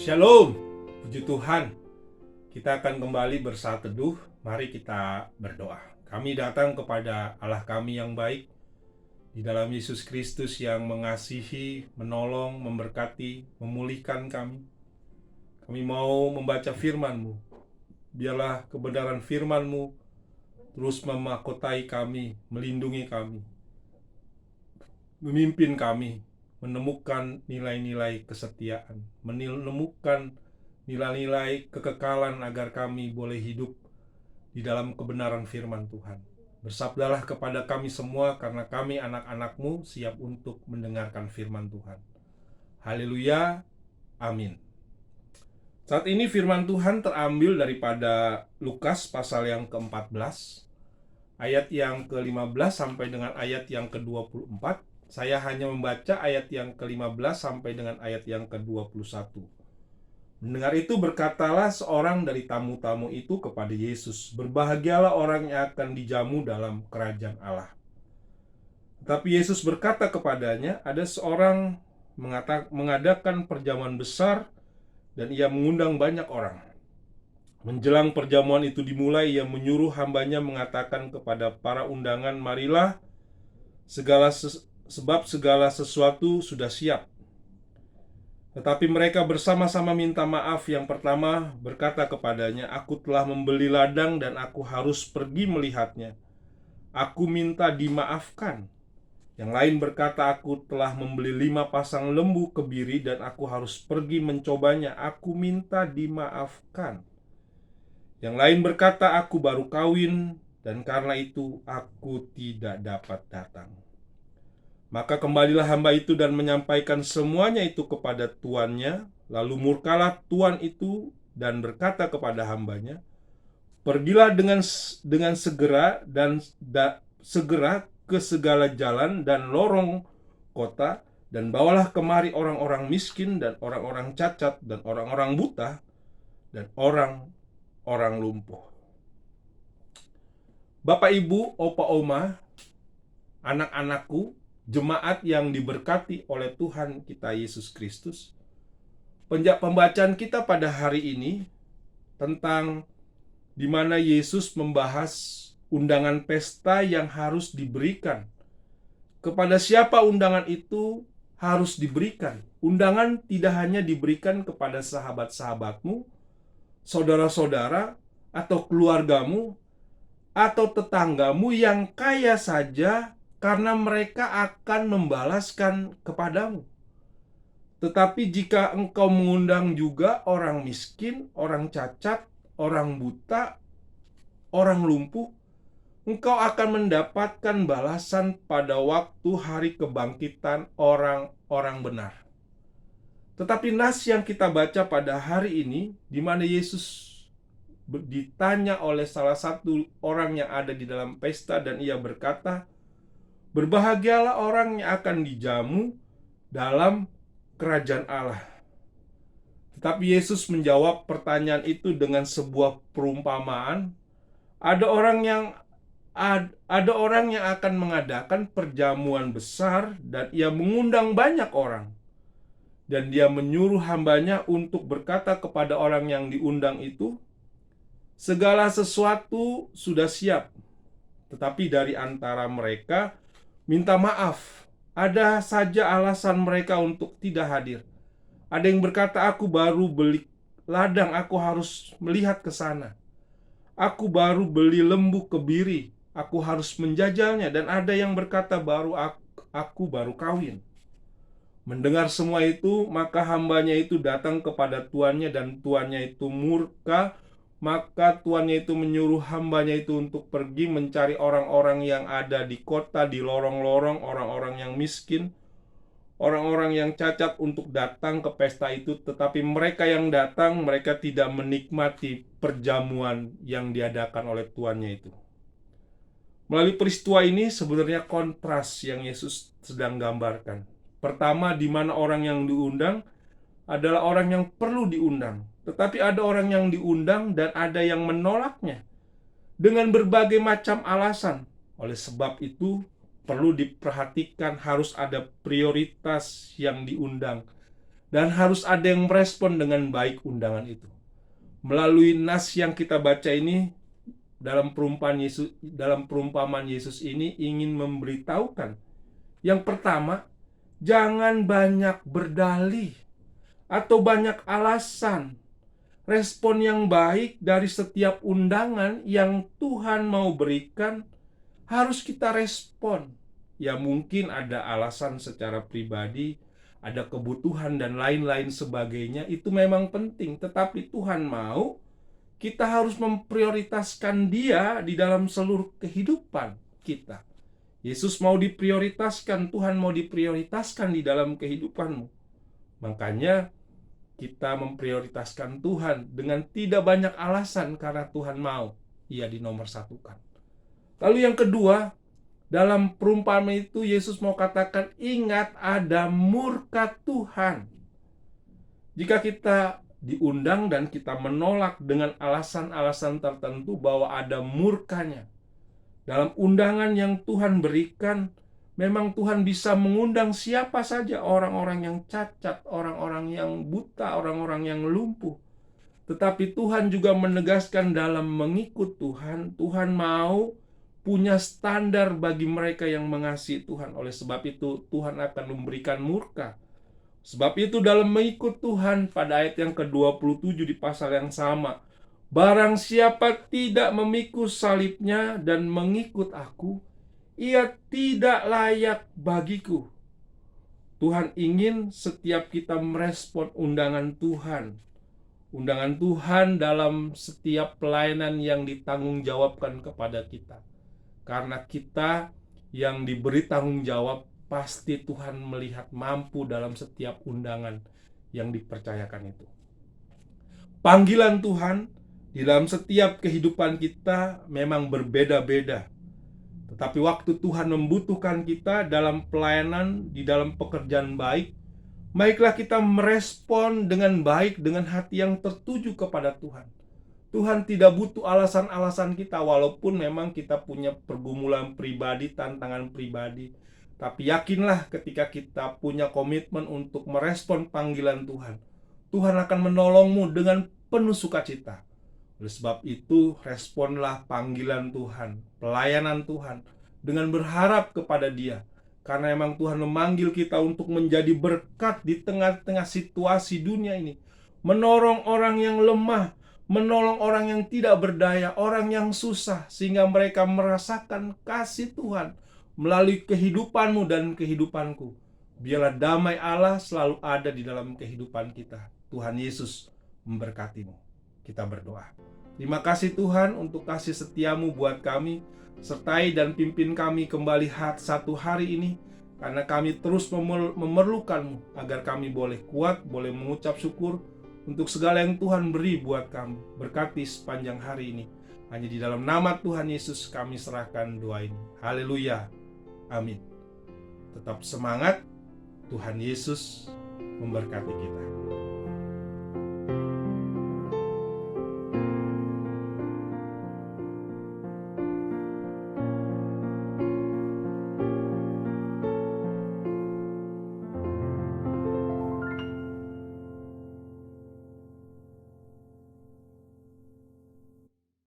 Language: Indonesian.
Shalom, puji Tuhan. Kita akan kembali bersaat teduh. Mari kita berdoa. Kami datang kepada Allah kami yang baik, di dalam Yesus Kristus yang mengasihi, menolong, memberkati, memulihkan kami. Kami mau membaca firman-Mu. Biarlah kebenaran firman-Mu terus memahkotai kami, melindungi kami, memimpin kami, menemukan nilai-nilai kesetiaan, menemukan nilai-nilai kekekalan agar kami boleh hidup di dalam kebenaran firman Tuhan. Bersabdalah kepada kami semua, karena kami anak-anak-Mu siap untuk mendengarkan firman Tuhan. Haleluya, amin. Saat ini firman Tuhan terambil daripada Lukas pasal yang ke-14, ayat yang ke-15 sampai dengan ayat yang ke-24. Saya hanya membaca ayat yang ke-15 sampai dengan ayat yang ke-21. Mendengar itu berkatalah seorang dari tamu-tamu itu kepada Yesus, "Berbahagialah orang yang akan dijamu dalam kerajaan Allah." Tetapi Yesus berkata kepadanya, "Ada seorang mengadakan perjamuan besar dan ia mengundang banyak orang. Menjelang perjamuan itu dimulai, ia menyuruh hambanya mengatakan kepada para undangan, 'Marilah, sebab segala sesuatu sudah siap.' Tetapi mereka bersama-sama minta maaf. Yang pertama berkata kepadanya, 'Aku telah membeli ladang dan aku harus pergi melihatnya. Aku minta dimaafkan.' Yang lain berkata, 'Aku telah membeli 5 pasang lembu kebiri dan aku harus pergi mencobanya. Aku minta dimaafkan.' Yang lain berkata, 'Aku baru kawin dan karena itu aku tidak dapat datang.' Maka kembalilah hamba itu dan menyampaikan semuanya itu kepada tuannya. Lalu murkalah tuan itu dan berkata kepada hambanya, 'Pergilah dengan segera dan segera ke segala jalan dan lorong kota, dan bawalah kemari orang-orang miskin dan orang-orang cacat dan orang-orang buta dan orang lumpuh.'" Bapak, Ibu, Opa, Oma, anak-anakku, jemaat yang diberkati oleh Tuhan kita Yesus Kristus, pembacaan kita pada hari ini tentang di mana Yesus membahas undangan pesta yang harus diberikan. Kepada siapa undangan itu harus diberikan? Undangan tidak hanya diberikan kepada sahabat-sahabatmu, saudara-saudara, atau keluargamu, atau tetanggamu yang kaya saja, karena mereka akan membalaskan kepadamu. Tetapi jika engkau mengundang juga orang miskin, orang cacat, orang buta, orang lumpuh, engkau akan mendapatkan balasan pada waktu hari kebangkitan orang-orang benar. Tetapi nas yang kita baca pada hari ini, di mana Yesus ditanya oleh salah satu orang yang ada di dalam pesta, dan ia berkata, "Berbahagialah orang yang akan dijamu dalam kerajaan Allah." Tetapi Yesus menjawab pertanyaan itu dengan sebuah perumpamaan. Ada orang yang akan mengadakan perjamuan besar dan ia mengundang banyak orang. Dan dia menyuruh hambanya untuk berkata kepada orang yang diundang itu, "Segala sesuatu sudah siap." Tetapi dari antara mereka minta maaf. Ada saja alasan mereka untuk tidak hadir. Ada yang berkata, "Aku baru beli ladang, aku harus melihat ke sana. Aku baru beli lembu kebiri, aku harus menjajalnya." Dan ada yang berkata, aku baru kawin." Mendengar semua itu, maka hambanya itu datang kepada tuannya, dan tuannya itu murka. Maka tuannya itu menyuruh hambanya itu untuk pergi mencari orang-orang yang ada di kota, di lorong-lorong, orang-orang yang miskin, orang-orang yang cacat, untuk datang ke pesta itu. Tetapi mereka yang datang, mereka tidak menikmati perjamuan yang diadakan oleh tuannya itu. Melalui peristiwa ini sebenarnya kontras yang Yesus sedang gambarkan. Pertama, di mana orang yang diundang adalah orang yang perlu diundang. Tetapi ada orang yang diundang dan ada yang menolaknya dengan berbagai macam alasan. Oleh sebab itu, perlu diperhatikan, harus ada prioritas yang diundang Dan harus ada yang merespon dengan baik undangan itu. Melalui nas yang kita baca ini, dalam perumpamaan Yesus ini ingin memberitahukan. Yang pertama, jangan banyak berdalih atau banyak alasan. Respon yang baik dari setiap undangan yang Tuhan mau berikan harus kita respon. Ya mungkin ada alasan secara pribadi, ada kebutuhan dan lain-lain sebagainya, itu memang penting. Tetapi Tuhan mau kita harus memprioritaskan Dia di dalam seluruh kehidupan kita. Yesus mau diprioritaskan, Tuhan mau diprioritaskan di dalam kehidupanmu. Makanya kita memprioritaskan Tuhan dengan tidak banyak alasan karena Tuhan mau Ia dinomorsatukan. Lalu yang kedua, dalam perumpamaan itu Yesus mau katakan, ingat ada murka Tuhan. Jika kita diundang dan kita menolak dengan alasan-alasan tertentu bahwa ada murkanya, dalam undangan yang Tuhan berikan, memang Tuhan bisa mengundang siapa saja, orang-orang yang cacat, orang-orang yang buta, orang-orang yang lumpuh. Tetapi Tuhan juga menegaskan dalam mengikut Tuhan, Tuhan mau punya standar bagi mereka yang mengasihi Tuhan. Oleh sebab itu Tuhan akan memberikan murka. Sebab itu dalam mengikut Tuhan, pada ayat yang ke-27 di pasal yang sama, barang siapa tidak memikul salibnya dan mengikut aku, ia tidak layak bagiku. Tuhan ingin setiap kita merespon undangan Tuhan. Undangan Tuhan dalam setiap pelayanan yang ditanggungjawabkan kepada kita. Karena kita yang diberi tanggung jawab, pasti Tuhan melihat mampu dalam setiap undangan yang dipercayakan itu. Panggilan Tuhan di dalam setiap kehidupan kita memang berbeda-beda. Tetapi waktu Tuhan membutuhkan kita dalam pelayanan, di dalam pekerjaan baik, baiklah kita merespon dengan baik, dengan hati yang tertuju kepada Tuhan. Tuhan tidak butuh alasan-alasan kita, walaupun memang kita punya pergumulan pribadi, tantangan pribadi. Tapi yakinlah ketika kita punya komitmen untuk merespon panggilan Tuhan, Tuhan akan menolongmu dengan penuh sukacita. Oleh sebab itu, responlah panggilan Tuhan, pelayanan Tuhan, dengan berharap kepada Dia. Karena memang Tuhan memanggil kita untuk menjadi berkat di tengah-tengah situasi dunia ini. Menolong orang yang lemah, menolong orang yang tidak berdaya, orang yang susah, sehingga mereka merasakan kasih Tuhan melalui kehidupanmu dan kehidupanku. Biarlah damai Allah selalu ada di dalam kehidupan kita. Tuhan Yesus memberkatimu. Kita berdoa. Terima kasih Tuhan untuk kasih setiamu buat kami. Sertai dan pimpin kami kembali satu hari ini, karena kami terus memerlukanmu, agar kami boleh kuat, boleh mengucap syukur untuk segala yang Tuhan beri buat kami. Berkati sepanjang hari ini. Hanya di dalam nama Tuhan Yesus kami serahkan doa ini. Haleluya. Amin. Tetap semangat. Tuhan Yesus memberkati kita.